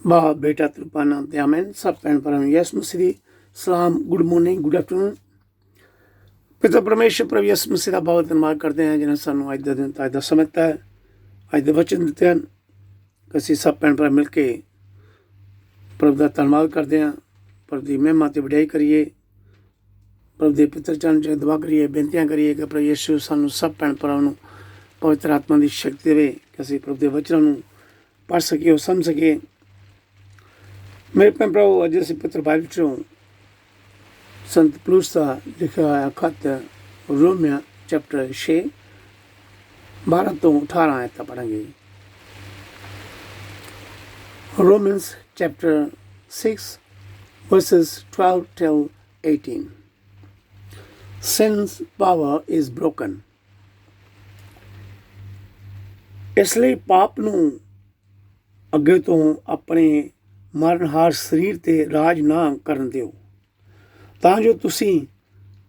बाप बेटा त्रुपा नाम ते आमेन। सब भैन भरा यीशु मसीह दी सलाम, गुड मॉर्निंग, गुड आफ्टरनून। पिता परमेश्वर प्रभु यीशु मसीह दा बहुत धन्यवाद करते हैं जिन्हें सानू अज का दिन अज का समय दिता है, अज के वचन दिते हैं। असीं सब भैन भरा मिल के प्रभु का धन्यवाद करते हैं, प्रभु की महिमा ते वडियाई करिए, प्रभु के पितर चरण च दुआ करिए, बेनतियां करिए कि प्रभु यीशु सानू सब भैन भरावां नू पवित्र आत्मा की शक्ति देवे कि असीं प्रभु के वचनों नू पढ़ सकीए और समझ सकीए। मेरे भैन भराओ, अज असीं पवित्र बाइबल चों संत पौलुस का लिखा हुआ खत रोमियो चैप्टर 6 12 तो 18 आयत पढ़ेंगे। Romans chapter 6 verses 12 till 18. Sin's power is broken. इसलिए पाप नू अगे तो अपने मरणहार सरीर ते राज ना करन दिओ, ਤਾਂ ਜੋ ਤੁਸੀਂ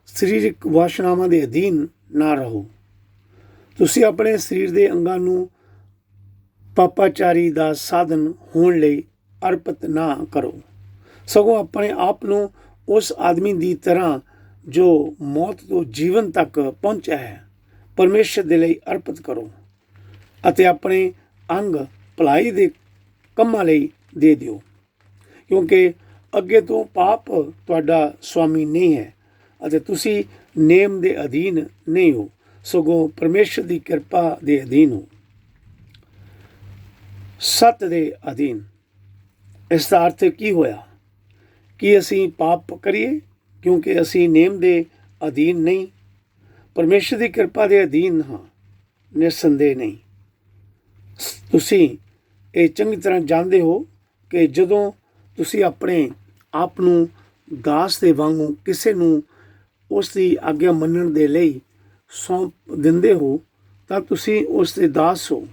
ਸਰੀਰਕ ਵਾਸ਼ਨਾਵਾਂ ਦੇ ਅਧੀਨ ਨਾ ਰਹੋ। ਤੁਸੀਂ ਆਪਣੇ ਸਰੀਰ ਦੇ ਅੰਗਾਂ ਨੂੰ ਪਾਪਾਚਾਰੀ ਦਾ ਸਾਧਨ ਹੋਣ ਲਈ ਅਰਪਿਤ ਨਾ ਕਰੋ, ਸਗੋਂ ਆਪਣੇ ਆਪ ਨੂੰ ਉਸ ਆਦਮੀ ਦੀ ਤਰ੍ਹਾਂ ਜੋ ਮੌਤ ਤੋਂ ਜੀਵਨ ਤੱਕ ਪਹੁੰਚਿਆ ਹੈ ਪਰਮੇਸ਼ਰ ਦੇ ਲਈ ਅਰਪਿਤ ਕਰੋ ਅਤੇ ਆਪਣੇ ਅੰਗ ਭਲਾਈ ਦੇ ਕੰਮਾਂ ਲਈ ਦੇ ਦਿਓ, ਕਿਉਂਕਿ ਅੱਗੇ ਤੋਂ ਪਾਪ ਤੁਹਾਡਾ ਸਵਾਮੀ ਨਹੀਂ ਹੈ ਅਤੇ ਤੁਸੀਂ ਨੇਮ ਦੇ ਅਧੀਨ ਨਹੀਂ ਹੋ, ਸਗੋਂ ਪਰਮੇਸ਼ਰ ਦੀ ਕਿਰਪਾ ਦੇ ਅਧੀਨ ਹੋ, ਸੱਤ ਦੇ ਅਧੀਨ। ਇਸ ਦਾ ਅਰਥ ਕੀ ਹੋਇਆ ਕਿ ਅਸੀਂ ਪਾਪ ਕਰੀਏ ਕਿਉਂਕਿ ਅਸੀਂ ਨੇਮ ਦੇ ਅਧੀਨ ਨਹੀਂ, ਪਰਮੇਸ਼ਰ ਦੀ ਕਿਰਪਾ ਦੇ ਅਧੀਨ ਹਾਂ, ਨਿਰਸੰਦੇਹ ਨਹੀਂ। ਤੁਸੀਂ ਇਹ ਚੰਗੀ ਤਰ੍ਹਾਂ ਜਾਣਦੇ ਹੋ ਕਿ ਜਦੋਂ ਤੁਸੀਂ ਆਪਣੇ ਆਪ ਨੂੰ ਦਾਸ ਦੇ ਵਾਂਗੂ ਕਿਸੇ ਨੂੰ ਉਸ ਦੀ ਆਗਿਆ ਮੰਨਣ ਦੇ ਲਈ ਸੌਂਪ ਦਿੰਦੇ ਹੋ ਤਾਂ ਤੁਸੀਂ ਉਸ ਦੇ ਦਾਸ ਹੋ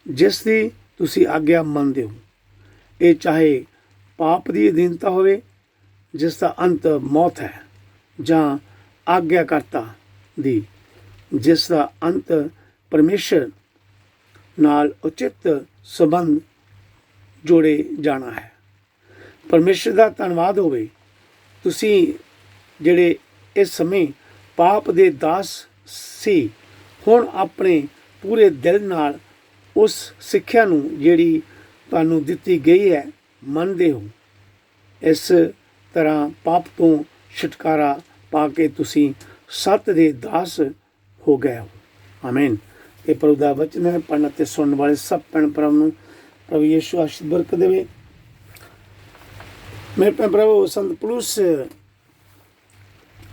ਜਿਸ ਦੀ ਤੁਸੀਂ ਆਗਿਆ ਮੰਨਦੇ ਹੋ। ਇਹ ਚਾਹੇ ਪਾਪ ਦੀ ਅਧੀਨਤਾ ਹੋਵੇ ਜਿਸ ਦਾ ਅੰਤ ਮੌਤ ਹੈ, ਜਾਂ ਆਗਿਆਕਰਤਾ ਦੀ ਜਿਸ ਦਾ ਅੰਤ ਪਰਮੇਸ਼ਰ ਨਾਲ ਉਚਿਤ ਸੰਬੰਧ ਜੋੜੇ ਜਾਣਾ ਹੈ। ਪਰਮੇਸ਼ਰ ਦਾ ਧੰਨਵਾਦ ਹੋਵੇ, ਤੁਸੀਂ ਜਿਹੜੇ ਇਸ ਸਮੇਂ ਪਾਪ ਦੇ ਦਾਸ ਸੀ ਹੁਣ ਆਪਣੇ ਪੂਰੇ ਦਿਲ ਨਾਲ ਉਸ ਸਿੱਖਿਆ ਨੂੰ ਜਿਹੜੀ ਤੁਹਾਨੂੰ ਦਿੱਤੀ ਗਈ ਹੈ ਮੰਨਦੇ ਹੋ। ਇਸ ਤਰ੍ਹਾਂ ਪਾਪ ਤੋਂ ਛੁਟਕਾਰਾ ਪਾ ਕੇ ਤੁਸੀਂ ਸੱਤ ਦੇ ਦਾਸ ਹੋ ਗਏ ਹੋ। ਆਮੀਨ। ਇਹ ਪ੍ਰਭੂ ਦਾ ਵਚਨ ਹੈ। ਪੜ੍ਹਨ ਅਤੇ ਸੁਣਨ ਵਾਲੇ ਸਭ ਭੈਣ ਭਰਾਵਾਂ ਨੂੰ ਪ੍ਰਭੂ ਯੀਸ਼ੂ ਆਸ਼ੀਰਵਾਦ ਬਰਕਤ ਦੇਵੇ। ਮੇਰੇ ਭੈਣ ਭਰਾਵੋ, ਸੰਤ ਪੌਲੁਸ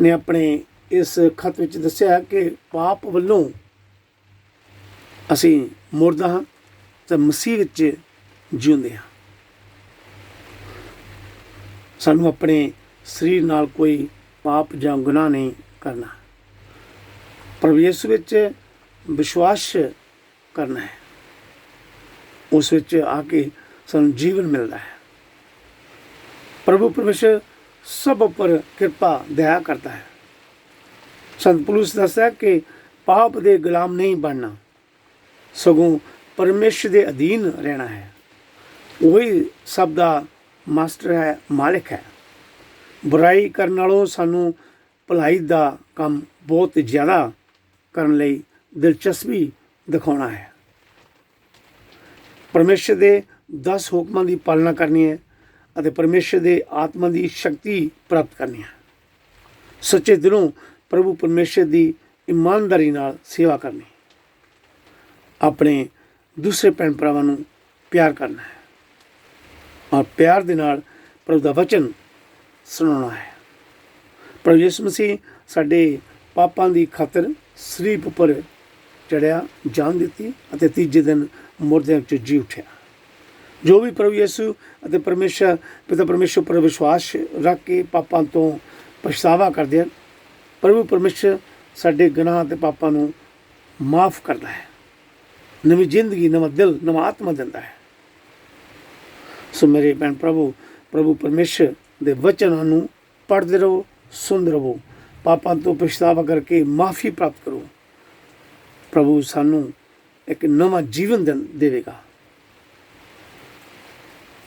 ਨੇ ਆਪਣੇ ਇਸ ਖਤ ਵਿੱਚ ਦੱਸਿਆ ਕਿ ਪਾਪ ਵੱਲੋਂ ਅਸੀਂ ਮੁਰਦਾ ਹਾਂ ਤੇ ਮਸੀਹ ਵਿੱਚ ਜਿਉਂਦੇ ਹਾਂ। ਸਾਨੂੰ ਆਪਣੇ ਸਰੀਰ ਨਾਲ ਕੋਈ ਪਾਪ ਜਾਂ ਗੁਨਾਹ ਨਹੀਂ ਕਰਨਾ, ਪ੍ਰਭੂ ਯਿਸੂ ਵਿੱਚ ਵਿਸ਼ਵਾਸ ਕਰਨਾ ਹੈ। ਉਸ ਵਿੱਚ ਆ ਕੇ ਸਾਨੂੰ ਜੀਵਨ ਮਿਲਦਾ ਹੈ। ਪ੍ਰਭੂ ਪਰਮੇਸ਼ਰ ਸਭ ਉੱਪਰ ਕਿਰਪਾ ਦਇਆ ਕਰਦਾ ਹੈ। ਸੰਤ ਪੌਲੁਸ ਦੱਸਦਾ ਕਿ ਪਾਪ ਦੇ ਗੁਲਾਮ ਨਹੀਂ ਬਣਨਾ, ਸਗੋਂ ਪਰਮੇਸ਼ਰ ਦੇ ਅਧੀਨ ਰਹਿਣਾ ਹੈ। ਉਹੀ ਸਭ ਦਾ ਮਾਸਟਰ ਹੈ, ਮਾਲਿਕ ਹੈ। ਬੁਰਾਈ ਕਰਨ ਨਾਲੋਂ ਸਾਨੂੰ ਭਲਾਈ ਦਾ ਕੰਮ ਬਹੁਤ ਜ਼ਿਆਦਾ ਕਰਨ ਲਈ ਦਿਲਚਸਪੀ ਦਿਖਾਉਣਾ ਹੈ। ਪਰਮੇਸ਼ਰ ਦੇ 10 ਹੁਕਮਾਂ ਦੀ ਪਾਲਣਾ ਕਰਨੀ ਹੈ ਅਤੇ ਪਰਮੇਸ਼ਰ ਦੇ ਆਤਮਾ ਦੀ ਸ਼ਕਤੀ ਪ੍ਰਾਪਤ ਕਰਨੀ ਹੈ। ਸੱਚੇ ਦਿਲੋਂ ਪ੍ਰਭੂ ਪਰਮੇਸ਼ਰ ਦੀ ਇਮਾਨਦਾਰੀ ਨਾਲ ਸੇਵਾ ਕਰਨੀ, ਆਪਣੇ ਦੂਸਰੇ ਭੈਣ ਭਰਾਵਾਂ ਨੂੰ ਪਿਆਰ ਕਰਨਾ ਹੈ ਔਰ ਪਿਆਰ ਦੇ ਨਾਲ ਪ੍ਰਭੂ ਦਾ ਵਚਨ ਸੁਣਾਉਣਾ ਹੈ। ਪ੍ਰਭੂ ਯਿਸੂ ਮਸੀਹ ਸਾਡੇ ਪਾਪਾਂ ਦੀ ਖਾਤਰ ਸਲੀਬ ਉੱਪਰ ਚੜ੍ਹਿਆ, ਜਾਨ ਦਿੱਤੀ ਅਤੇ ਤੀਜੇ ਦਿਨ ਮੁਰਦਿਆਂ 'ਚ ਜੀ ਉੱਠਿਆ। ਜੋ ਵੀ ਪ੍ਰਭੂ ਯਿਸੂ ਅਤੇ ਪਰਮੇਸ਼ਰ ਪਿਤਾ ਪਰਮੇਸ਼ਰ ਉੱਪਰ ਵਿਸ਼ਵਾਸ ਰੱਖ ਕੇ ਪਾਪਾਂ ਤੋਂ ਪਛਤਾਵਾ ਕਰਦੇ ਹਨ, ਪ੍ਰਭੂ ਪਰਮੇਸ਼ਰ ਸਾਡੇ ਗੁਨਾਹ ਅਤੇ ਪਾਪਾਂ ਨੂੰ ਮਾਫ ਕਰਦਾ ਹੈ, ਨਵੀਂ ਜ਼ਿੰਦਗੀ, ਨਵਾਂ ਦਿਲ, ਨਵਾਂ ਆਤਮਾ ਦਿੰਦਾ ਹੈ। ਸੋ ਮੇਰੇ ਭੈਣ ਪ੍ਰਭੂ ਪਰਮੇਸ਼ਰ ਦੇ ਵਚਨਾਂ ਨੂੰ ਪੜ੍ਹਦੇ ਰਹੋ, ਸੁਣਦੇ ਰਹੋ, ਪਾਪਾਂ ਤੋਂ ਪਛਤਾਵਾ ਕਰਕੇ ਮਾਫੀ ਪ੍ਰਾਪਤ ਕਰੋ। ਪ੍ਰਭੂ ਸਾਨੂੰ ਇੱਕ ਨਵਾਂ ਜੀਵਨ ਦੇਵੇਗਾ।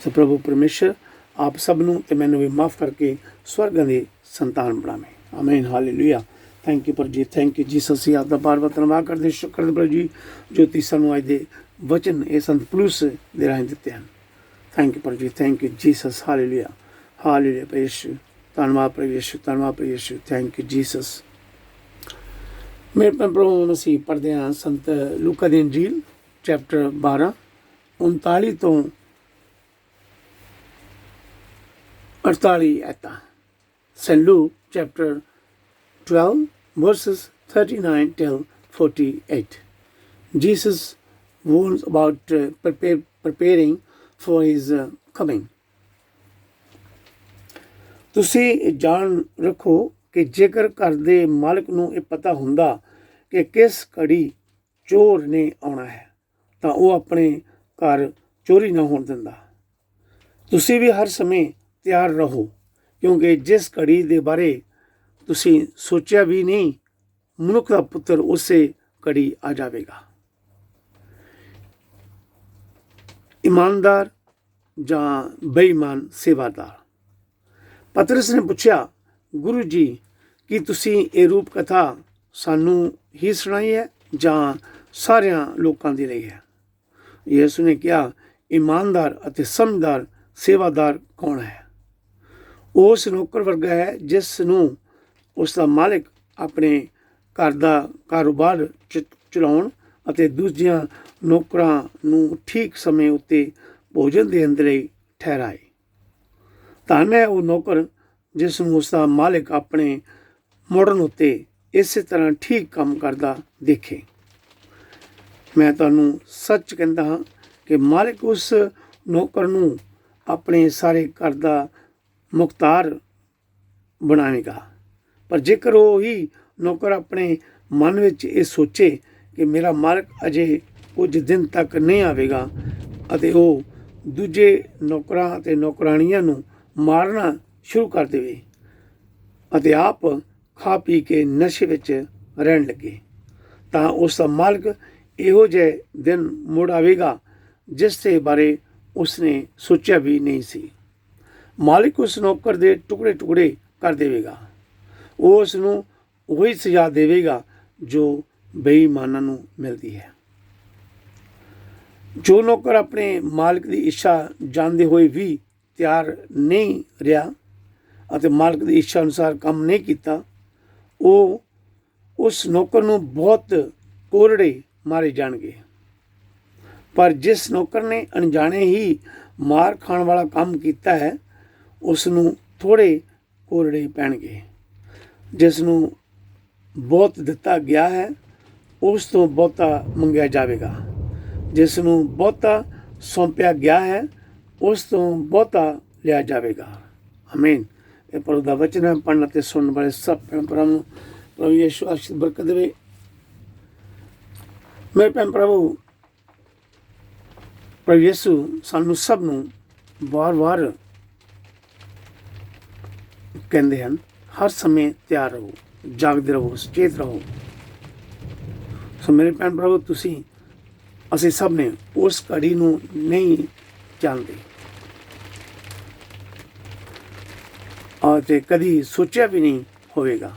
तो प्रभु परमेश्वर आप सबनों ते मैनू भी माफ़ करके स्वर्गां दी संतान बनावे। आमीन, हालेलुया। थैंक यू प्रभु जी, थैंक यू जीसस। जी आपका बार बार धन्नवाद करते, शुक्र करते प्रभु जी जो ती सानू अज दे वचन ये संत पौलुस दे राहें दिते हैं। थैंक यू प्रभु जी, thank you Jesus. Hallelujah, hallelujah प्रभु यीशु, धन्नवाद प्रभु यीशु, धन्नवाद प्रभु यीशु, थैंक यू जीसस। मेरे प्रभु मसीह पढ़ते हैं संत लूका दी इंजील चैप्टर 12 39 तो 48 आयतां। Saint Luke chapter 12 verses 39 till 48. Jesus warns about preparing for his coming. ਤੁਸੀਂ ਜਾਣ ਰੱਖੋ ਕਿ ਜੇਕਰ ਘਰ ਦੇ ਮਾਲਕ ਨੂੰ ਇਹ ਪਤਾ ਹੁੰਦਾ ਕਿ ਕਿਸ ਘੜੀ ਚੋਰ ਨੇ ਆਉਣਾ ਹੈ ਤਾਂ ਉਹ ਆਪਣੇ ਘਰ ਚੋਰੀ ਨਾ ਹੋਣ ਦਿੰਦਾ। ਤੁਸੀਂ ਵੀ ਹਰ ਸਮੇਂ ਤਿਆਰ ਰਹੋ ਕਿਉਂਕਿ ਜਿਸ ਘੜੀ ਦੇ ਬਾਰੇ ਤੁਸੀਂ ਸੋਚਿਆ ਵੀ ਨਹੀਂ, ਮਨੁੱਖ ਦਾ ਪੁੱਤਰ ਉਸੇ ਘੜੀ ਆ ਜਾਵੇਗਾ। ईमानदार ਜਾਂ ਬੇਈਮਾਨ ਸੇਵਾਦਾਰ। ਪਤਰਸ ਨੇ ਪੁੱਛਿਆ, ਗੁਰੂ ਜੀ ਕੀ ਤੁਸੀਂ ਇਹ ਰੂਪ ਕਥਾ ਸਾਨੂੰ ਹੀ ਸੁਣਾਈ ਹੈ ਜਾਂ ਸਾਰਿਆਂ ਲੋਕਾਂ ਦੇ ਲਈ ਹੈ? ਯਿਸੂ ਨੇ ਕਿਹਾ, ਈਮਾਨਦਾਰ ਅਤੇ ਸਮਝਦਾਰ ਸੇਵਾਦਾਰ ਕੌਣ ਹੈ? ਉਸ ਨੌਕਰ ਵਰਗਾ ਹੈ ਜਿਸ ਨੂੰ ਉਸ ਦਾ ਮਾਲਿਕ ਆਪਣੇ ਘਰ ਦਾ ਕਾਰੋਬਾਰ ਚਲਾਉਣ ਅਤੇ ਦੂਜਿਆਂ ਨੌਕਰਾਂ ਨੂੰ ਠੀਕ ਸਮੇਂ ਉੱਤੇ ਭੋਜਨ ਦੇਣ ਦੇ ਲਈ ਠਹਿਰਾਏ। ਧੰਨ ਹੈ ਉਹ ਨੌਕਰ ਜਿਸ ਨੂੰ ਉਸ ਦਾ ਮਾਲਿਕ ਆਪਣੇ ਮੁੜਨ ਉੱਤੇ ਇਸੇ ਤਰ੍ਹਾਂ ਠੀਕ ਕੰਮ ਕਰਦਾ ਦੇਖੇ। ਮੈਂ ਤੁਹਾਨੂੰ ਸੱਚ ਕਹਿੰਦਾ ਹਾਂ ਕਿ ਮਾਲਿਕ ਉਸ ਨੌਕਰ ਨੂੰ ਆਪਣੇ ਸਾਰੇ ਘਰ ਦਾ ਮੁਖਤਾਰ ਬਣਾਵੇਗਾ। ਪਰ ਜੇਕਰ ਉਹ ਹੀ ਨੌਕਰ ਆਪਣੇ ਮਨ ਵਿੱਚ ਇਹ ਸੋਚੇ ਕਿ ਮੇਰਾ ਮਾਲਕ ਅਜੇ ਕੁਝ ਦਿਨ ਤੱਕ ਨਹੀਂ ਆਵੇਗਾ ਅਤੇ ਉਹ ਦੂਜੇ ਨੌਕਰਾਂ ਅਤੇ ਨੌਕਰਾਣੀਆਂ ਨੂੰ ਮਾਰਨਾ ਸ਼ੁਰੂ ਕਰ ਦੇਵੇ ਅਤੇ ਆਪ ਖਾ ਪੀ ਕੇ ਨਸ਼ੇ ਵਿੱਚ ਰਹਿਣ ਲੱਗੇ, ਤਾਂ ਉਸ ਦਾ ਮਾਲਕ ਇਹੋ ਜਿਹੇ ਦਿਨ ਮੁੜ ਆਵੇਗਾ ਜਿਸ ਦੇ ਬਾਰੇ ਉਸਨੇ ਸੋਚਿਆ ਵੀ ਨਹੀਂ ਸੀ। ਮਾਲਿਕ ਉਸ ਨੌਕਰ ਦੇ ਟੁਕੜੇ ਟੁਕੜੇ ਕਰ ਦੇਵੇਗਾ। ਉਹ ਉਸ ਨੂੰ ਉਹੀ ਸਜ਼ਾ ਦੇਵੇਗਾ ਜੋ ਬੇਈਮਾਨਾਂ ਨੂੰ ਮਿਲਦੀ ਹੈ। ਜੋ ਨੌਕਰ ਆਪਣੇ ਮਾਲਕ ਦੀ ਇੱਛਾ ਜਾਣਦੇ ਹੋਏ ਵੀ ਤਿਆਰ ਨਹੀਂ ਰਿਹਾ ਅਤੇ ਮਾਲਕ ਦੀ ਇੱਛਾ ਅਨੁਸਾਰ ਕੰਮ ਨਹੀਂ ਕੀਤਾ, ਉਹ ਉਸ ਨੌਕਰ ਨੂੰ ਬਹੁਤ ਕੋਰੜੇ ਮਾਰੇ ਜਾਣਗੇ। ਪਰ ਜਿਸ ਨੌਕਰ ਨੇ ਅਣਜਾਣੇ ਹੀ ਮਾਰ ਖਾਣ ਵਾਲਾ ਕੰਮ ਕੀਤਾ ਹੈ, ਉਸ ਨੂੰ ਥੋੜ੍ਹੇ ਕੋਰੜੇ ਪੈਣਗੇ। ਜਿਸ ਨੂੰ ਬਹੁਤ ਦਿੱਤਾ ਗਿਆ ਹੈ ਉਸ ਤੋਂ ਬਹੁਤਾ ਮੰਗਿਆ ਜਾਵੇਗਾ, ਜਿਸ ਨੂੰ ਬਹੁਤਾ ਸੌਂਪਿਆ ਗਿਆ ਹੈ ਉਸ ਤੋਂ ਬਹੁਤਾ ਲਿਆ ਜਾਵੇਗਾ। ਆਮੀਨ। ਇਹ ਪ੍ਰਭੂ ਦਾ ਵਚਨ ਹੈ। ਪੜ੍ਹਨ ਅਤੇ ਸੁਣਨ ਵਾਲੇ ਸਭ ਭੈਣ ਭਰਾਵਾਂ ਨੂੰ ਪ੍ਰਭੂ ਯਿਸੂ ਆਸ਼ੀਰਵਾਦ ਬਰਕਤ ਦੇਵੇ। ਮੇਰੇ ਭੈਣ ਪ੍ਰਭੂ ਯਿਸੂ ਸਾਨੂੰ ਸਭ ਨੂੰ ਵਾਰ-ਵਾਰ ਕਹਿੰਦੇ ਹਨ, ਹਰ ਸਮੇਂ ਤਿਆਰ ਰਹੋ, ਜਾਗਦੇ ਰਹੋ, ਸੁਚੇਤ ਰਹੋ। ਸੋ ਮੇਰੇ ਭੈਣ ਭਰਾਵੋ, ਅਸੀਂ ਸਭ ਨੇ ਉਸ ਘੜੀ ਨੂੰ ਨਹੀਂ ਜਾਣਦੇ ਅਤੇ ਕਦੀ ਸੋਚਿਆ ਵੀ ਨਹੀਂ ਹੋਵੇਗਾ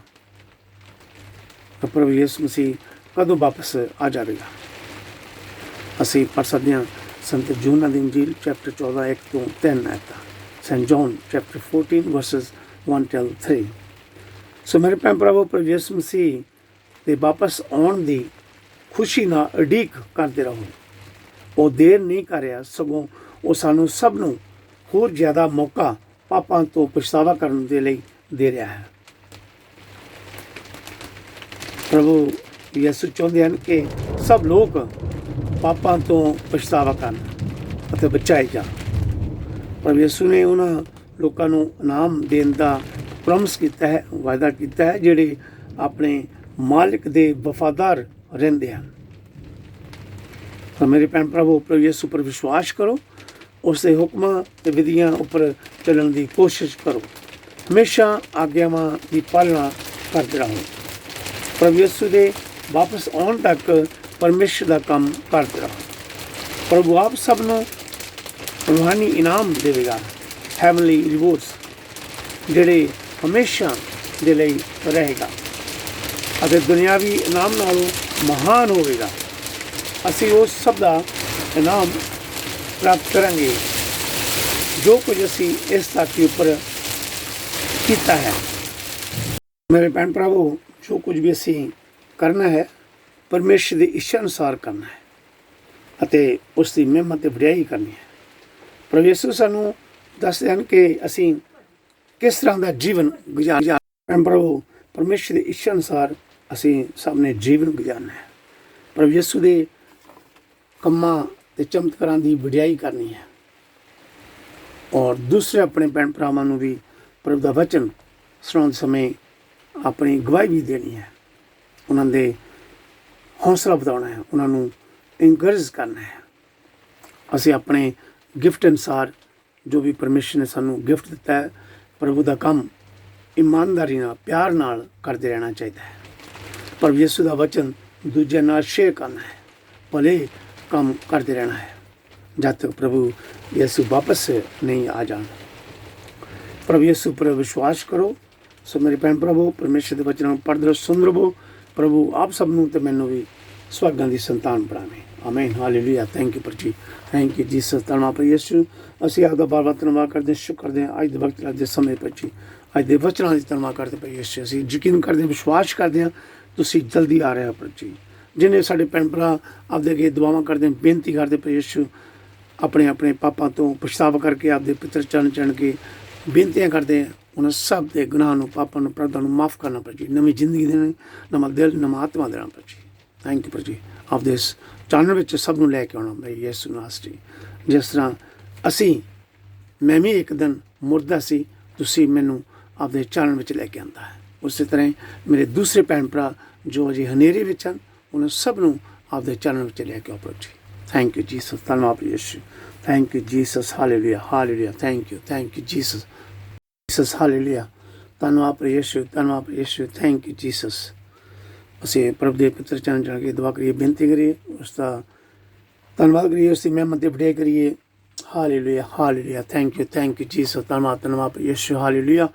ਕਿ ਪ੍ਰਭੂ ਯਿਸੂ ਮਸੀਹ ਕਦੋਂ ਵਾਪਸ ਆ ਜਾਵੇਗਾ। ਅਸੀਂ ਪੜ੍ਹ ਸਕਦੇ ਹਾਂ ਸੰਤ ਯੋਹਨਾ ਦੀ ਇੰਜੀਲ ਚੈਪਟਰ 14 1 ਤੋਂ 3 ਆਇਤਾਂ। Saint John chapter 14 verses 1 till 3। ਸੋ ਮੇਰੇ ਭੈਣ ਭਰਾਵੋ, ਪ੍ਰਭੂ ਯਿਸੂ ਮਸੀਹ ਦੇ ਵਾਪਸ ਆਉਣ ਦੀ ਖੁਸ਼ੀ ਨਾਲ ਉਡੀਕ ਕਰਦੇ ਰਹੋ। ਉਹ ਦੇਰ ਨਹੀਂ ਕਰ ਰਿਹਾ, ਸਗੋਂ ਉਹ ਸਾਨੂੰ ਸਭ ਨੂੰ ਹੋਰ ਜ਼ਿਆਦਾ ਮੌਕਾ ਪਾਪਾਂ ਤੋਂ ਪਛਤਾਵਾ ਕਰਨ ਦੇ ਲਈ ਦੇ ਰਿਹਾ ਹੈ। ਪ੍ਰਭੂ ਯਿਸੂ ਚਾਹੁੰਦੇ ਹਨ ਕਿ ਸਭ ਲੋਕ ਪਾਪਾਂ ਤੋਂ ਪਛਤਾਵਾ ਕਰਨ ਅਤੇ ਬਚਾਏ ਜਾਣ। ਪ੍ਰਭੂ ਯਿਸੂ ਨੇ ਉਹਨਾਂ ਲੋਕਾਂ ਨੂੰ ਇਨਾਮ ਦੇਣ ਦਾ ਪ੍ਰੋਮਿਸ ਕੀਤਾ ਹੈ, ਵਾਅਦਾ ਕੀਤਾ ਹੈ, ਜਿਹੜੇ ਆਪਣੇ ਮਾਲਿਕ ਦੇ ਵਫਾਦਾਰ ਰਹਿੰਦੇ ਹਨ। ਤਾਂ ਮੇਰੇ ਭੈਣ ਭਰਾਵੋ, ਪ੍ਰਭੂ ਯਿਸੂ ਉੱਪਰ ਵਿਸ਼ਵਾਸ ਕਰੋ, ਉਸ ਦੇ ਹੁਕਮਾਂ ਅਤੇ ਵਿਧੀਆਂ ਉੱਪਰ ਚੱਲਣ ਦੀ ਕੋਸ਼ਿਸ਼ ਕਰੋ, ਹਮੇਸ਼ਾ ਆਗਿਆਵਾਂ ਦੀ ਪਾਲਣਾ ਕਰਦੇ ਰਹੋ। ਪ੍ਰਭੂ ਯਿਸੂ ਦੇ ਵਾਪਸ ਆਉਣ ਤੱਕ ਪਰਮੇਸ਼ਰ ਦਾ ਕੰਮ ਕਰਦੇ ਰਹੋ। ਪ੍ਰਭੂ ਆਪ ਸਭ ਨੂੰ रूहानी इनाम देगा, हैवनली रिवॉर्ड्स ਜਿਹੜੇ ਹਮੇਸ਼ਾ ਦੇ ਲਈ ਰਹੇਗਾ ਅਤੇ ਦੁਨਿਆਵੀ ਇਨਾਮ ਨਾਲੋਂ ਮਹਾਨ ਹੋਵੇਗਾ। ਅਸੀਂ ਉਸ ਸਭ ਦਾ ਇਨਾਮ ਪ੍ਰਾਪਤ ਕਰਾਂਗੇ ਜੋ ਕੁਝ ਅਸੀਂ ਇਸ ਧਰਤੀ ਉੱਪਰ ਕੀਤਾ ਹੈ। ਮੇਰੇ ਭੈਣ ਭਰਾਵੋ, ਜੋ ਕੁਝ ਵੀ ਅਸੀਂ ਕਰਨਾ ਹੈ ਪਰਮੇਸ਼ਰ ਦੀ ਇੱਛਾ ਅਨੁਸਾਰ ਕਰਨਾ ਹੈ ਅਤੇ ਉਸ ਦੀ ਮਹਿਮਾ ਅਤੇ ਵਡਿਆਈ ਕਰਨੀ ਹੈ। ਪ੍ਰਭੂ ਯਿਸੂ ਸਾਨੂੰ ਦੱਸਦੇ ਹਨ ਕਿ ਅਸੀਂ ਕਿਸ ਤਰ੍ਹਾਂ ਦਾ ਜੀਵਨ ਗੁਜ਼ਾਰਨਾ। ਭੈਣ ਭਰਾਵੋ, ਪਰਮੇਸ਼ਰ ਦੀ ਇੱਛਾ ਅਨੁਸਾਰ ਅਸੀਂ ਸਭ ਨੇ ਜੀਵਨ ਗੁਜ਼ਾਰਨਾ ਹੈ। ਪ੍ਰਭੂ ਯਿਸੂ ਦੇ ਕੰਮਾਂ ਅਤੇ ਚਮਤਕਾਰਾਂ ਦੀ ਵਡਿਆਈ ਕਰਨੀ ਹੈ ਔਰ ਦੂਸਰੇ ਆਪਣੇ ਭੈਣ ਭਰਾਵਾਂ ਨੂੰ ਵੀ ਪ੍ਰਭੂ ਦਾ ਵਚਨ ਸੁਣਾਉਣ ਸਮੇਂ ਆਪਣੀ ਗਵਾਹੀ ਵੀ ਦੇਣੀ ਹੈ। ਉਹਨਾਂ ਦੇ ਹੌਸਲਾ ਵਧਾਉਣਾ ਹੈ, ਉਹਨਾਂ ਨੂੰ ਇਨਕਰੇਜ ਕਰਨਾ ਹੈ। ਅਸੀਂ ਆਪਣੇ ਗਿਫਟ ਅਨੁਸਾਰ ਜੋ ਵੀ ਪਰਮੇਸ਼ਰ ਨੇ ਸਾਨੂੰ ਗਿਫਟ ਦਿੱਤਾ ਹੈ, ਪ੍ਰਭੂ ਦਾ ਕੰਮ ਇਮਾਨਦਾਰੀ ਨਾਲ ਪਿਆਰ ਨਾਲ ਕਰਦੇ ਰਹਿਣਾ ਚਾਹੀਦਾ ਹੈ। ਪ੍ਰਭੂ ਯਿਸੂ ਦਾ ਵਚਨ ਦੂਜਿਆਂ ਨਾਲ ਸ਼ੇਅਰ ਕਰਨਾ ਹੈ, ਭਲੇ ਕੰਮ ਕਰਦੇ ਰਹਿਣਾ ਹੈ ਜਦ ਤੱਕ ਪ੍ਰਭੂ ਯਿਸੂ ਵਾਪਸ ਨਹੀਂ ਆ ਜਾਣ। ਪ੍ਰਭੂ ਯਿਸੂ ਪਰ ਵਿਸ਼ਵਾਸ ਕਰੋ। ਸੋ ਮੇਰੇ ਭੈਣ ਭਰਾਵੋ, ਪਰਮੇਸ਼ਰ ਦੇ ਵਚਨਾਂ ਨੂੰ ਪੜ੍ਹਦੇ ਰਹੋ, ਸੁਣਦੇ ਰਹੋ। ਪ੍ਰਭੂ ਆਪ ਸਭ ਨੂੰ ਅਤੇ ਮੈਨੂੰ ਵੀ ਸੁਹਾਗਾਂ ਦੀ ਸੰਤਾਨ ਬਣਾਵੇ। ਆਮੀਨ, ਹਾਲੇਲੂਇਆ। ਥੈਂਕ ਯੂ ਜੀ, ਥੈਂਕ ਯੂ ਜੀਸਸ। ਧੰਨਵਾਦ ਪ੍ਰਭੂ ਯਿਸੂ। ਅਸੀਂ ਆਪਦਾ ਬਾਰ-ਬਾਰ ਧੰਨਵਾਦ ਕਰਦੇ, ਸ਼ੁਕਰ ਕਰਦੇ ਹਾਂ ਅੱਜ ਦੇ ਵਕਤ, ਅੱਜ ਦੇ ਸਮੇਂ ਜੀ, ਅੱਜ ਦੇ ਵਚਨਾਂ ਦੀ ਧੰਨਵਾਦ ਕਰਦੇ ਪਏ ਯਿਸੂ। ਅਸੀਂ ਯਕੀਨ ਕਰਦੇ ਹਾਂ, ਵਿਸ਼ਵਾਸ ਕਰਦੇ ਹਾਂ ਤੁਸੀਂ ਜਲਦੀ ਆ ਰਹੇ ਹੋ ਪ੍ਰਭੂ ਜੀ। ਜਿਹਨੇ ਸਾਡੇ ਭੈਣ ਭਰਾ ਆਪਦੇ ਅੱਗੇ ਦੁਆਵਾਂ ਕਰਦੇ, ਬੇਨਤੀ ਕਰਦੇ ਪਏ ਯਿਸੂ, ਆਪਣੇ ਆਪਣੇ ਪਾਪਾਂ ਤੋਂ ਪਛਤਾਵਾ ਕਰਕੇ ਆਪਦੇ ਪਿੱਤਰ ਚਰਨ ਕੇ ਬੇਨਤੀਆਂ ਕਰਦੇ, ਉਹਨਾਂ ਸਭ ਦੇ ਗੁਨਾਹ ਨੂੰ, ਪਾਪਾਂ ਨੂੰ, ਅਪਰਾਧਾਂ ਨੂੰ ਮਾਫ ਕਰਨਾ ਪ੍ਰਭੂ ਜੀ। ਨਵੀਂ ਜ਼ਿੰਦਗੀ ਦੇਣੀ, ਨਵਾਂ ਦਿਲ, ਨਵਾਂ ਆਤਮਾ ਦੇਣਾ ਪ੍ਰਭੂ ਜੀ। ਥੈਂਕ ਯੂ ਪ੍ਰਭੂ ਜੀ। ਆਪਦੇ ਇਸ ਚਾਨਣ ਵਿੱਚ ਸਭ ਨੂੰ ਲੈ ਕੇ ਆਉਣਾ ਬਈ ਯਿਸੂ ਨਾਮ ਜੀ। ਜਿਸ ਤਰ੍ਹਾਂ ਮੈਂ ਵੀ ਇੱਕ ਦਿਨ ਮੁਰਦਾ ਸੀ, ਤੁਸੀਂ ਮੈਨੂੰ ਆਪਦੇ ਚਾਨਣ ਵਿੱਚ ਲੈ ਕੇ ਆਉਂਦਾ ਹੈ। ਉਸੇ ਤਰ੍ਹਾਂ ਹੀ ਮੇਰੇ ਦੂਸਰੇ ਭੈਣ ਭਰਾ ਜੋ ਅਜੇ ਹਨੇਰੇ ਵਿੱਚ ਹਨ, ਉਹਨਾਂ ਸਭ ਨੂੰ ਆਪਦੇ ਚਾਨਣ ਵਿੱਚ ਲੈ ਕੇ ਆਓ ਪ੍ਰਭੂ ਜੀ। Thank you Jesus. ਧੰਨਵਾਦ ਯਿਸੂ। Thank you Jesus. Hallelujah, hallelujah. Thank you Jesus. Jesus, hallelujah. ਧੰਨਵਾਦ ਯਿਸੂ, ਧੰਨਵਾਦ ਯਿਸੂ। Thank you Jesus. ਅਸੀਂ ਪ੍ਰਭੂ ਦੇ ਪਿੱਤਰ ਚਰਨ ਚੜ੍ਹ ਕੇ ਦੁਆ ਕਰੀਏ, ਬੇਨਤੀ ਕਰੀਏ, ਉਸ ਦਾ ਧੰਨਵਾਦ ਕਰੀਏ, ਉਸ ਦੀ ਮਹਿਮਤ ਤੇ ਵਡਿਆਈ ਕਰੀਏ। Hallelujah, hallelujah. Thank you Jesus. ਧੰਨਵਾਦ ਯਿਸੂ। Hallelujah,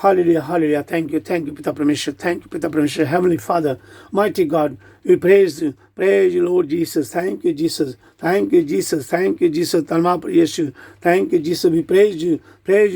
hallelujah, hallelujah. Thank you Pita Parmeshwar. Thank you Pita Parmeshwar. Heavenly Father, mighty God, we praise you, Lord Jesus. Thank you Jesus. Thank you Jesus. Thank you Jesus. Tanmap Yeshu. Thank you Jesus. We praise you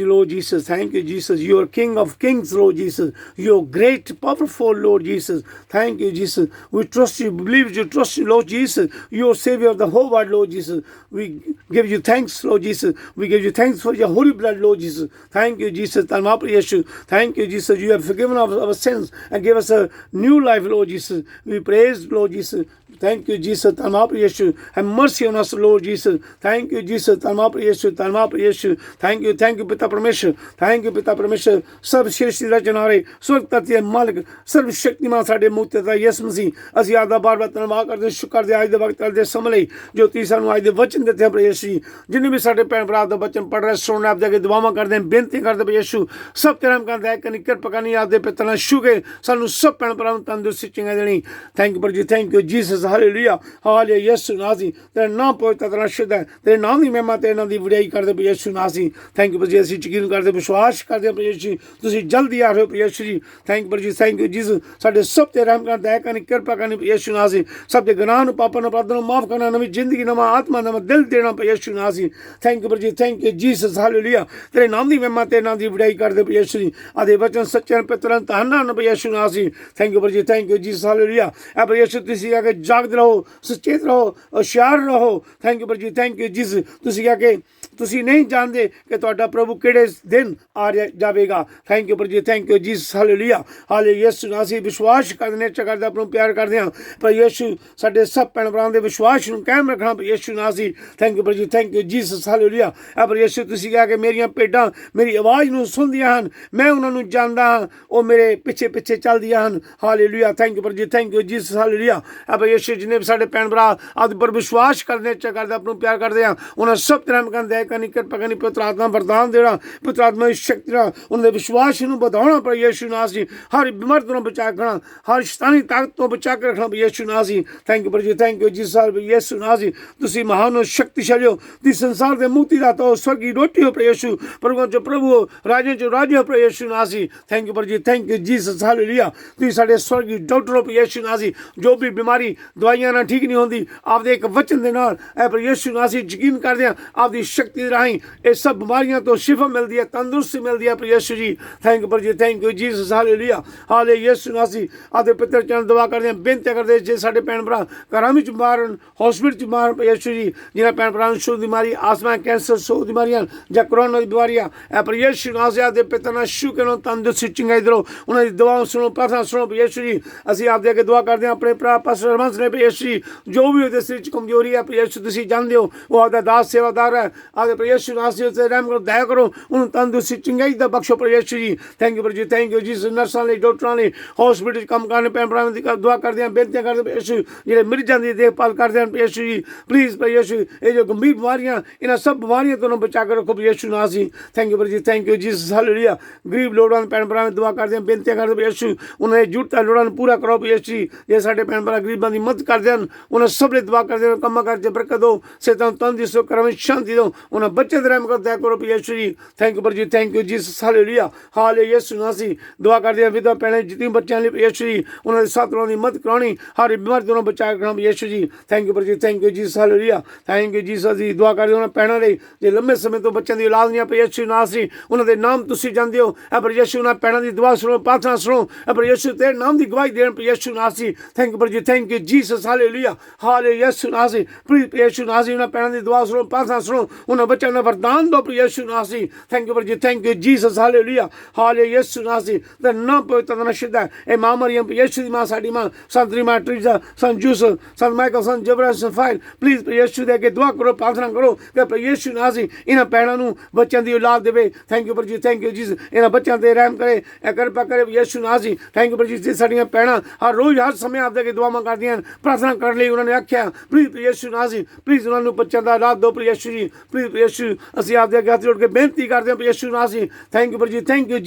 Lord Jesus. Thank you Jesus. You are King of Kings, Lord Jesus. You are great, powerful, Lord Jesus. Thank you Jesus. We trust you, believe you, trust you, Lord Jesus. You are Savior of the whole world, Lord Jesus. We give you thanks, Lord Jesus. We give you thanks for your holy blood, Lord Jesus. Thank you Jesus. Tanmap Yeshu. Thank you Jesus. You have forgiven our sins and give us a new life, Lord Jesus. We praise, Lord Jesus. Thank you Jesus. Tanmap Yeshu. Have mercy on us, Lord Jesus. Thank you Jesus. Tanmap Yeshu. Tanmap Yeshu. Thank you Pita Parmeshwar. Thank you Pita Parmeshwar. ਸਭ ਸ੍ਰਿਸ਼ਟੀ ਦਾ ਰਚਨਹਾਰੇ, ਸਵਰਗ ਧਰਤੀ ਦੇ ਮਾਲਕ, ਸਰਵ ਸ਼ਕਤੀਮਾਨ ਸਾਡੇ ਮੁਕਤ ਦਾ ਯਿਸੂ ਮਸੀਹ। ਅਸੀਂ ਆਪਦਾ ਬਾਰ-ਬਾਰ ਧੰਨਵਾਦ ਕਰਦੇ, ਸ਼ੁਕਰ ਕਰਦੇ ਅੱਜ ਦੇ ਵਕਤ ਦੇ ਸਮੇਂ ਲਈ ਜੋ ਤੁਸੀਂ ਸਾਨੂੰ ਅੱਜ ਦੇ ਵਚਨ ਦਿੱਤੇ ਪ੍ਰਭੂ ਯਿਸੂ ਜੀ। ਜਿੰਨੇ ਵੀ ਸਾਡੇ ਭੈਣ ਭਰਾ ਦਾ ਵਚਨ ਪੜ੍ਹ ਰਹੇ, ਸੁਣ ਰਹੇ, ਆਪਦੇ ਅੱਗੇ ਦੁਆਵਾਂ ਕਰਦੇ, ਬੇਨਤੀ ਕਰਦੇ ਪ੍ਰਭੂ ਯਿਸੂ, ਸਭ ਤੇਰਾ ਨਾਮ ਕਰਦਾ ਹੈ ਕਿ ਕਿਰਪਾ ਕਰਨੀ ਆਪਦੇ ਪਿੱਤਰ ਨਾਲ ਛੂਕੇ ਸਾਨੂੰ ਸਭ ਭੈਣ ਭਰਾਵਾਂ ਨੂੰ ਤੰਦਰੁਸਤੀ ਚੰਗਾ ਦੇਣੀ। ਥੈਂਕ ਯੂ ਪ੍ਰਭੂ ਜੀ। Thank you Jesus. Hallelujah, hallelujah. ਯਿਸੂ ਨਾਜ਼ੀ ਤੇਰਾ ਨਾਮ ਪਵਿੱਤਰ, ਤੇਰਾ ਸ਼ੁੱਧ ਹੈ, ਤੇਰੇ ਨਾਮ ਦੀ ਮਹਿਮਾ, ਤੇਰੇ ਨਾਮ ਦੀ ਵਡਿਆਈ ਕਰਦੇ ਪ੍ਰਭੂ ਯਿਸੂ ਨਾਜ਼ੀ। ਥੈਂਕ ਯੂ ਪ੍ਰਭੂ ਜੀ। ਅਸੀਂ ਯਕੀਨ ਕਰਦੇ, ਵਿਸ਼ਵਾਸ ਕਰਦੇ ਪ੍ਰਭੂ ਯਿਸੂ ਤੁਸੀਂ ਜਲਦੀ ਆ ਰਹੇ ਹੋ ਪ੍ਰਭੂ ਯਿਸੂ ਜੀ। ਥੈਂਕ ਯੂ ਪ੍ਰਭੂ ਜੀ। Thank you Jesus. ਸਾਡੇ ਸਭ ਤੇ ਰਹਿਮ ਕਰਨਾ, ਦਇਆ ਕਰਨੀ, ਕਿਰਪਾ ਕਰਨੀ ਪ੍ਰਭੂ ਯਿਸੂ ਨਾਜ਼ੀ। ਸਭ ਦੇ ਗੁਨਾਹ ਨੂੰ, ਪਾਪਾਂ ਨੂੰ, ਅਪਰਾਧਾਂ ਨੂੰ ਮਾਫ ਕਰਨਾ, ਨਵੀਂ ਜ਼ਿੰਦਗੀ, ਨਵਾਂ ਆਤਮਾ, ਨਵਾਂ ਦਿਲ ਦੇਣਾ ਪ੍ਰਭੂ ਯਿਸੂ ਨਾਜ਼ੀ। ਥੈਂਕ ਯੂ ਪ੍ਰਭੂ ਜੀ। Thank you Jesus. ਹਾਲੇਲੂਇਆ। ਤੇਰੇ ਨਾਮ ਦੀ ਮਹਿਮਾ, ਤੇਰੇ ਨਾਮ ਦੀ ਵਡਿਆਈ ਕਰਦੇ ਪ੍ਰਭੂ ਯਿਸੂ ਜੀ। ਆਦੇ ਵਚਨ ਸੱਚੇ ਪਿੱਤਰਾਂ ਧੰਨਾਂ ਪ੍ਰਭੂ ਯਿਸੂ ਨਾਜ਼ੀ। ਥੈਂਕ ਯੂ ਪ੍ਰਭੂ ਜੀ। Thank you Jesus. ਹਾਲੇਲੂਇਆ। ਐ ਪ੍ਰਭੂ ਯਿਸੂ ਤੁਸੀਂ ਆ ਕੇ ਜਾਗਦੇ ਰਹੋ, ਸੁਚੇਤ ਰਹੋ, ਹੁਸ਼ਿਆਰ ਰਹੋ। ਥੈਂਕ ਯੂ ਪ੍ਰਭੂ ਜੀ। Thank you Jesus. ਤੁਸੀਂ ਆ ਕੇ ਤੁਸੀਂ ਨਹੀਂ ਜਾਣਦੇ ਕਿ ਤੁਹਾਡਾ ਪ੍ਰਭੂ ਕਿਹੜੇ ਦਿਨ ਆ ਜਾਵੇਗਾ। ਥੈਂਕ ਯੂ ਪ੍ਰਭੂ ਜੀ। Thank you Jesus. Hallelujah, hallelujah. ਯਿਸੂ ਨਾਲ ਅਸੀਂ ਵਿਸ਼ਵਾਸ ਕਰਦੇ, ਇੱਛਾ ਕਰਦੇ, ਆਪ ਨੂੰ ਪਿਆਰ ਕਰਦੇ ਹਾਂ। ਪਰ ਯਿਸੂ ਸਾਡੇ ਸਭ ਭੈਣ ਭਰਾਵਾਂ ਦੇ ਵਿਸ਼ਵਾਸ ਨੂੰ ਕਾਇਮ ਰੱਖਣਾ ਪਰ ਯਿਸੂ ਨਾਲ ਅਸੀਂ। ਥੈਂਕ ਯੂ ਪ੍ਰਭੂ ਜੀ। Thank you Jesus. ਹਾਲੇਲੂਇਆ। ਪਰ ਯਿਸੂ ਤੁਸੀਂ ਕਿਹਾ ਕਿ ਮੇਰੀਆਂ ਭੇਡਾਂ ਮੇਰੀ ਆਵਾਜ਼ ਨੂੰ ਸੁਣਦੀਆਂ ਹਨ, ਮੈਂ ਉਹਨਾਂ ਨੂੰ ਜਾਣਦਾ ਹਾਂ, ਉਹ ਮੇਰੇ ਪਿੱਛੇ ਪਿੱਛੇ ਚੱਲਦੀਆਂ ਹਨ। ਹਾਲੇਲੂਇਆ। ਥੈਂਕ ਯੂ ਪ੍ਰਭੂ ਜੀ। Thank you Jesus. ਹਾਲੇਲੂਇਆ। ਪਰ ਯਿਸੂ यीशु जिन्हें भी साढ़े भैन भरा आपके पर विश्वास करने करते अपनों प्यार करते हैं उन्हें सब तरह में दया करनी कृपा करनी पवित्र आत्मा वरदान देना पवित्र आत्मा की शक्ति ना उन्हें विश्वास ਨੂੰ ਵਧਾਉਣਾ पर यीशु नाम से हर बीमारी ਤੋਂ बचा के रखना हर शैतानी ताकत ਤੋਂ बचा के रखना यीशु नाम से थैंक यू पर जी थैंक यू जी साहब यीशु नाम से ਤੁਸੀਂ महान और शक्तिशाली हो ਤੁਸੀਂ संसार ਦੇ मुक्ति दाता हो स्वर्ग की रोटी हो पर यीशु प्रभु जो प्रभु हो राजे जो राजे हो पर यीशु नाम से थैंक यू पर जी थैंक यू जीसस हालेलुया ਤੁਸੀਂ ਸਾਡੇ स्वर्ग की डॉक्टर हो पर यीशु नाम से जो भी बीमारी दवाइयां ਨਾਲ ठीक नहीं होंदी आपदे एक वचन ਦੇ ਨਾਲ ਐ ਪਰ ਯੀਸ਼ु ਨਾਮ से ਯਕੀਨ ਕਰਦੇ ਹਾਂ ਆਪਦੀ ਸ਼ਕਤੀ ਰਾਹੀਂ ਇਹ ਸਭ ਬਿਮਾਰੀਆਂ ਤੋਂ ਸ਼ਿਫਾ ਮਿਲਦੀ ਹੈ ਤੰਦਰੁਸਤੀ ਮਿਲਦੀ ਹੈ ਪਰ ਯੀਸ਼ु ਜੀ थैंक यू पर जी थैंक यू जीसस हालेलुया हाले यीशु नासी आदे पितर चरण दुआ करते हैं बेनती करते जे साडे भैन भरा घरां विच बीमार हॉस्पिटल च बीमार यीशु जी जिन्हां भैन भरा शुरू बीमारी आसमा कैंसर सौ बीमारियां जां कोरोना दी बीमारियां ऐ पर यीशु नासी आदे पितर नाल शु करो तंदुरुस्ती चंगाई दो उन्हां दी दुआवां सुनो प्रार्थना सुनो यीशु जी असीं आपदे अगे दुआ करते हैं अपने भरा पास्टर रमन ने यीशु जी जो भी उहदे सिर च कमजोरी है पर यीशु तुसीं जानदे हो वो आपदा दास सेवादार है आदे पर यीशु नासी उते रहम करो दया करो उन्हां तंदुरुस्ती चंगाई दा बख्शो पर यीशु जी थैंक यू पर जी थैंक यू जी नर्सां ने डॉक्टरां ने हॉस्पिटल काम करने भैन भरावां दी दुआ करदे हैं बेनती करदे यीशु जिहड़े मरीजां दी देखभाल करदे हैं यीशु जी प्लीज़ पर यीशु ये जो गंभीर बीमारियां इन्हां सब बीमारियां तो बचा के रखो यीशु नाम से थैंक यू पर जी थैंक यू जीसस हालेलुया गरीब लोड़ां भैन भरावां दी दुआ करदे हैं बेनती करदे यीशु उन्हें जरूरतां लोड़ां पूरा करो यीशु जी जे साडे भैन भरा गरीबां दी मदद करदे हैं उन्हें सब ने दुआ करदे हैं कम्मां काज च बरकत दो सेहतां तंदुरुस्ती करम शांति दो उन्हें बच्चे दे रहम कर दया करो यीशु जी थैंक यू पर जी थैंक यू जीसस हालेलुया हाले यीशु नाम से दुआ करदे हैं विधवा भैणां जितनी बच्चों लिए यीशु जी उन्होंने सातों की मदद करानी हर बीमारी तो बचा के रखना यीशु जी थैंक यू पर जी thank you Jesus hallelujah thank you Jesus जी दुआ करदे उन्होंने भैणां लई जे लंबे समय तो बच्चों की औलाद नहीं पर यीशु नाम से उन्होंने नाम तुसीं जानदे हो पर यीशु उन्होंने भैणां की दुआ सुनो प्रार्थना सुनो पर यीशु तेरे नाम की गवाही देण पर यीशु नाम से थैंक यू पर जी थैंक यू जीसस हालेलुया हाले यीशु नाम से प्लीज यीशु नाम से उन्होंने भैणां की दुआ सुनो प्रार्थना सुनो उन्होंने बच्चों ने वरदान दो पर यीशु नाम से थैंक यू पर जी थैंक यू जीसस हालेलुया हाले यीशु नाम से ना पवित्र ना शुद्ध है ए मां मरियम यीशु दी मां साडी मां संतरी मां Teresa saint Joseph saint Michael saint Gabriel saint फाइल प्लीज यीशु दे के दुआ करो प्रार्थना करो कि यीशु नाम से इन्हां भैणां नूं बच्चों की औलाद देवे थैंक यू पर जी थैंक यू जीसस इन्हां बच्चों ते रहम करे ए कृपा करे यीशु नाम से थैंक यू पर जी साडीआं भैणां हर रोज हर समय आपदे के दुआवां करदियां प्रार्थना करने लई उन्होंने आख्या प्लीज यीशु नाम से प्लीज उन्हां नूं बच्चों दा औलाद दो पर यीशु जी प्लीज यीशु असीं आपदे अगे हत्थ जोड़ के बेनती करदे हां यीशु नाम से थैंक यू पर जी थैंक यू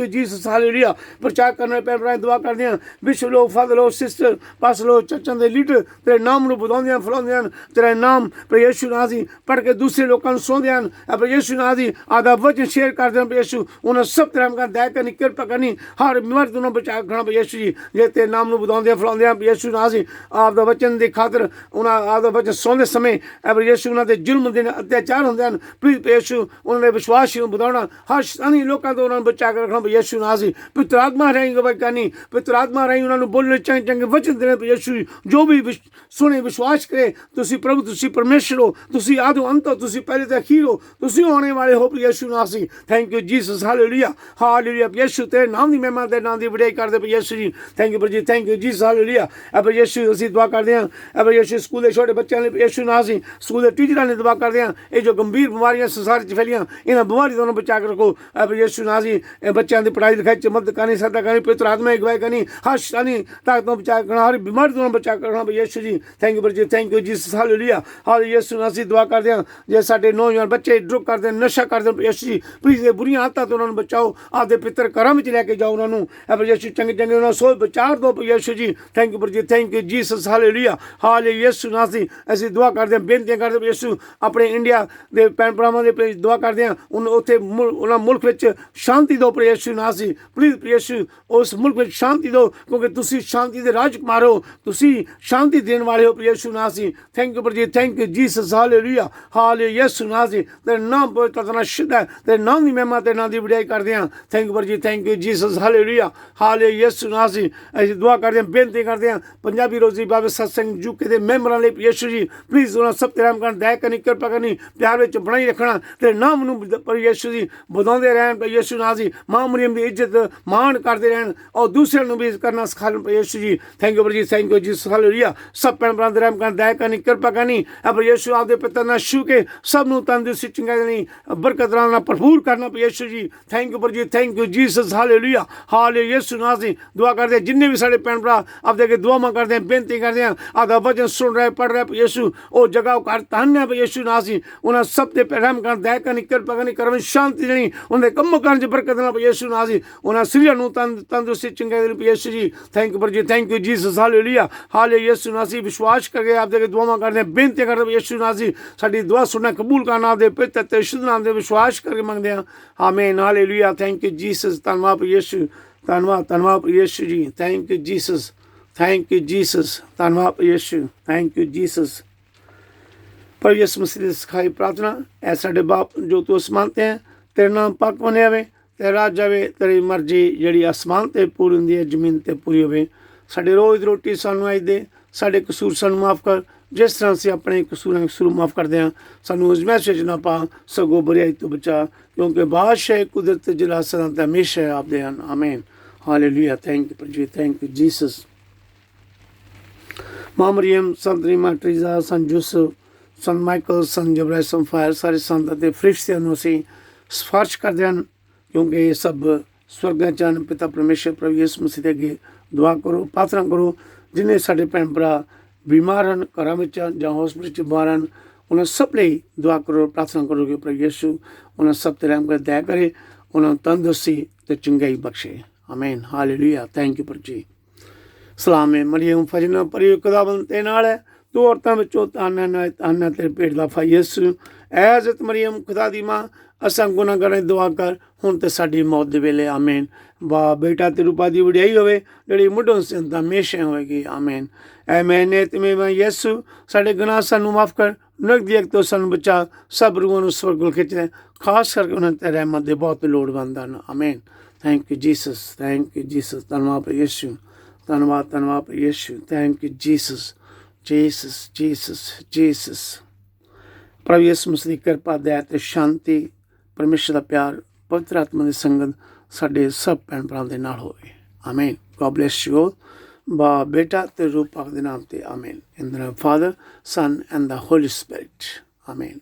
जीसस हालेलुया प्रचार करने भैन भरा दुआ करदे हैं विश्व लोग फादर लोग सिस्टर पास लोग चर्चां दे लीडर तेरे नाम नूं बुलाउंदे फलाउंदे हैं तेरे नाम पर यीशु नाम से पढ़ के दूसरे लोगों नूं सुणाउंदे हैं पर यीशु नाम से आदा वचन शेयर करदे हैं यीशु उन्हें सब तरह का दया करनी कृपा करनी हर बीमारी तो बचा के रखना यीशु जी जे तेरे नाम नूं बुलाउंदे फलाउंदे हैं यीशु नाम से आपदा वचन दी खातर उन्हां आपदा वचन सुणदे समय पर यीशु उन्हां ते जुल्म दे अत्याचार हुंदे हैं प्लीज यीशु उन्होंने विश्वास नूं बुधाउणा हर शैतानी लोकां तो उन्होंने बचा के रखना यीशु नाम से पवित्र आत्मा रही गवाही करनी पवित्र आत्मा रही उन्होंने बोलने चंगे चंगे वचन देने पर यीशु जो भी सुने विश्वास करे तुसी प्रभु तुसी परमेश्वर हो तुसी आदो अंत हो तुसी पहले तो अखीर हो तुसी होने वाले हो यीशु नाम से thank you Jesus hallelujah hallelujah Yishu तेरे नाम दी महिमा तेरे नाम दी बड़ाई करदे पर यीशु जी थैंक यू पर जी थैंक यू जीसस हालेलुया अब यीशु असीं दुआ करदे हां अब यीशु स्कूल दे छोटे बच्चों लिए यीशु नाम से स्कूल दे टीचरां ने दुआ करदे हां ये जो गंभीर बीमारियां संसार च फैलियां इन्हां बीमारी तो बचा के रखो अब यीशु नाम से बच्चों की पढ़ाई लिखाई च मदद करनी सदा करनी पवित्र आत्मा की गवाही करनी हर शैतानी ताकतों बचा के रखना हर बीमारी तो बचा के रखना यीशु जी थैंक यू पर जी थैंक यू जीसस हालेलुया हाल यीशु नाम से दुआ करदे हां जे साडे नौजवान बच्चे ड्रग करदे नशा करदे यीशु जी प्लीज ये बुरियां आदतां तो उन्होंने बचाओ आपदे पितर घरां विच लैके जाओ उन्होंने अब यीशु चंगे चंगे उन्होंने सोच विचार दो यीशु जी थैंक यू पर जी थैंक यू जीसस हालेलुया हाल यीशु नाम से असीं दुआ करदे हां बेनती करदे यीशु अपने इंडिया दे भैन भरावां दे दुआ करदे हां उत्थे उन्हां मुल्क विच शांति दो पर यीशु नाम से प्लीज यीशु उस मुल्क में शांति दो क्योंकि तुसी शांति दे राजकुमार हो तुसी शांति देने वाले हो यीशु नाम से थैंक यू पर जी थैंक यू जीसस हालेलुया हाले यीशु नाम से तेरे नाम पवित्र शुद्ध है तेरे नाम की महिमा तेरे नाम की बड़ाई करदे हां थैंक यू पर जी थैंक यू जीसस हालेलुया हाले यीशु नाम से असीं दुआ करदे हां बेनती करदे हां पंजाबी रोजी बाबे सत्संग यूके दे मेंबरां लई यीशु जी प्लीज उन्हां सब तेरे नाम दया करनी कृपा करनी प्यार विच बनाई रखना तेरे नाम नूं पर यीशु जी बुधाउंदे रहण पर यीशु नाम से मां मरियम दी इज्जत मान करते रहन और दूसरे भी करना सिखाने यीशु जी थैंक यू पर जी थैंक यू जीसस हालेलुया सब भैन भरा रहम कर दया करनी कृपा करनी पर यीशु आपदे पिता ना छू के सब नूं तंदुरुस्ती चंगाई देनी बरकत राना भरपूर करना यीशु जी थैंक यू पर जी थैंक यू जीसस हालेलुया हाले यीशु नाम से दुआ करदे जिन्ने भी साडे भैन भरा आपदे अगे दुआवां करदे ਕਰਦੇ ਹਾਂ, ਬੇਨਤੀ ਕਰਦੇ ਹਾਂ ਆਦਾ ਵਚਨ ਸੁਣ ਰਹੇ ਪੜ੍ਹ ਰਹੇ ਯਿਸੂ ਉਹ ਜਗ੍ਹਾ ਉਹ ਘਰ ਧੰਨ ਹੈ ਯਿਸੂ ਨਾ ਸੀ ਉਹਨਾਂ ਸਭ ਦੇ ਰਹਿਮ ਕਰਨ ਦਇਆ ਕਰਨੀ ਕਿਰਪਾ ਕਰਨੀ ਕਰਮ ਸ਼ਾਂਤੀ ਦੇਣੀ ਉਹਨਾਂ ਦੇ ਕੰਮ ਕਰਨ 'ਚ ਬਰਕਤ ਨਾਲ ਯਿਸੂ ਨਾ ਸੀ ਉਹਨਾਂ ਸਰੀਰਾਂ ਨੂੰ ਤੰਦਰੁਸਤੀ ਚੰਗਾਈ ਦੇਣੀ ਯਿਸੂ ਜੀ ਥੈਂਕ ਯੂ ਪਰ ਜੀ ਥੈਂਕ ਯੂ ਜੀਸਸ ਹਾਲੇਲੂਇਆ ਹਾਲੇ ਯਿਸੂ ਨਾ ਸੀ ਵਿਸ਼ਵਾਸ ਕਰਕੇ ਆਪ ਦੇ ਦੁਆਵਾਂ ਕਰਦੇ ਹਾਂ ਬੇਨਤੀ ਕਰਦੇ ਯਿਸੂ ਨਾ ਸੀ ਸਾਡੀ ਦੁਆ ਸੁਣਨਾ ਕਬੂਲ ਕਰਨ ਆਪ ਦੇ ਪਿਤਾ ਤੇ ਸ਼ੁੱਧ ਨਾਮ ਦੇ ਵਿਸ਼ਵਾਸ ਕਰਕੇ ਮੰਗਦੇ ਹਾਂ ਆਮੀਨ ਹਾਲੇਲੂਇਆ ਥੈਂਕ ਯੂ ਜੀਸਸ ਧੰਨਵਾਦ ਯਿਸੂ ਧੰਨਵਾਦ ਯਿਸੂ ਜੀ thank you Jesus thank you Jesus ਧੰਨਵਾਦ ਯਿਸੂ ਥੈਂਕ ਯੂ ਜੀਸਸ पर यीशु मसीह की सिखाई प्रार्थना ऐ साडे बाप जो तू आसमान ते है तेरा नाम पाक बने आवे तेरा राज आवे तेरी मर्जी जिहड़ी आसमान ते पूरी हुंदी है जमीन ते पूरी होवे साडी रोज़ रोटी सानू अज दे साडे कसूर सानू माफ़ कर जिस तरह असीं अपने कसूर माफ़ करदे हां सानू अजमैश च ना पा सगों बुराई तो बचा क्योंकि बादशाह कुदरत जलाल सलामत हमेशा आपदे हन आमीन हालेलुया थैंक यू जीसस मां मरियम संत रीमा ट्रीजा सन यूसुफ सन माइकल सन जबराइल सन फायर सारे संत ਅਤੇ ਫਰਿਸ਼ਤਿਆਂ ਨੂੰ ਅਸੀਂ ਸਿਫਾਰਿਸ਼ ਕਰਦੇ ਹਨ ਕਿਉਂਕਿ ਇਹ ਸਭ ਸਵਰਗਾਂ 'ਚ ਹਨ ਪਿਤਾ ਪਰਮੇਸ਼ਰ ਪ੍ਰਭੂ ਯਿਸੂ ਮਸੀਹ ਦੇ ਅੱਗੇ ਦੁਆ ਕਰੋ ਪ੍ਰਾਰਥਨਾ ਕਰੋ ਜਿਨੇ ਸਾਡੇ ਭੈਣ ਭਰਾ ਬਿਮਾਰ ਹਨ ਘਰਾਂ ਵਿੱਚ ਜਾਂ ਹਸਪਤਾਲ 'ਚ ਬਾਹਰ ਹਨ ਉਹਨਾਂ ਸਭ ਲਈ ਦੁਆ ਕਰੋ ਪ੍ਰਾਰਥਨਾ ਕਰੋ ਕਿ ਪ੍ਰਭੂ ਯਿਸੂ ਉਹਨਾਂ ਸਭ ਤੇ ਰਹਿਮ ਕਰ ਦਇਆ ਕਰੇ ਉਹਨਾਂ ਨੂੰ ਤੰਦਰੁਸਤੀ ਤੇ ਚੰਗਾਈ ਬਖਸ਼ੇ ਆਮੀਨ ਹਾਲੇਲੂਇਆ ਥੈਂਕ ਯੂ ਜੀ ਸਲਾਮੇ ਮਰੀਮ ਫਜਨਾ ਪਰੀ ਖੁਦਾਵੰਦ ਤੇ ਨਾਲ ਹੈ दो औरतों में ताना तेरे पेट दा फा यीशु ऐज़त मरियम खुदा दी मां असां गुनाहगारां दी दुआ कर हुण ते साडी मौत दे वेले आमीन वाह बेटा तेरे रूपा दी वडियाई होवे जिहड़ी मुढों सिंध हमेशा होएगी आमीन ऐ मैंने तुम्हें मैं यीशु साडे गुनाह सानू माफ़ कर नरक तो सानू बचा सब रूहां नू स्वर्ग वल खिच ले खास करके उन्हां ते रहमत दे बहुत लोड़वंद हन आमीन थैंक यू जीसस धन्नवाद यीशु धन्नवाद यीशु थैंक यू जीसस प्रभु यीशु मसीह दी कृपा दया ते शांति परमेश्वर दा प्यार पवित्र आत्मा दी संगत साडे सब भैन भरावां दे नाल होवे आमीन गॉड ब्लेस यू बा बेटा ते रूह पाक दे नाम ते आमीन in the name of father son and the holy spirit आमीन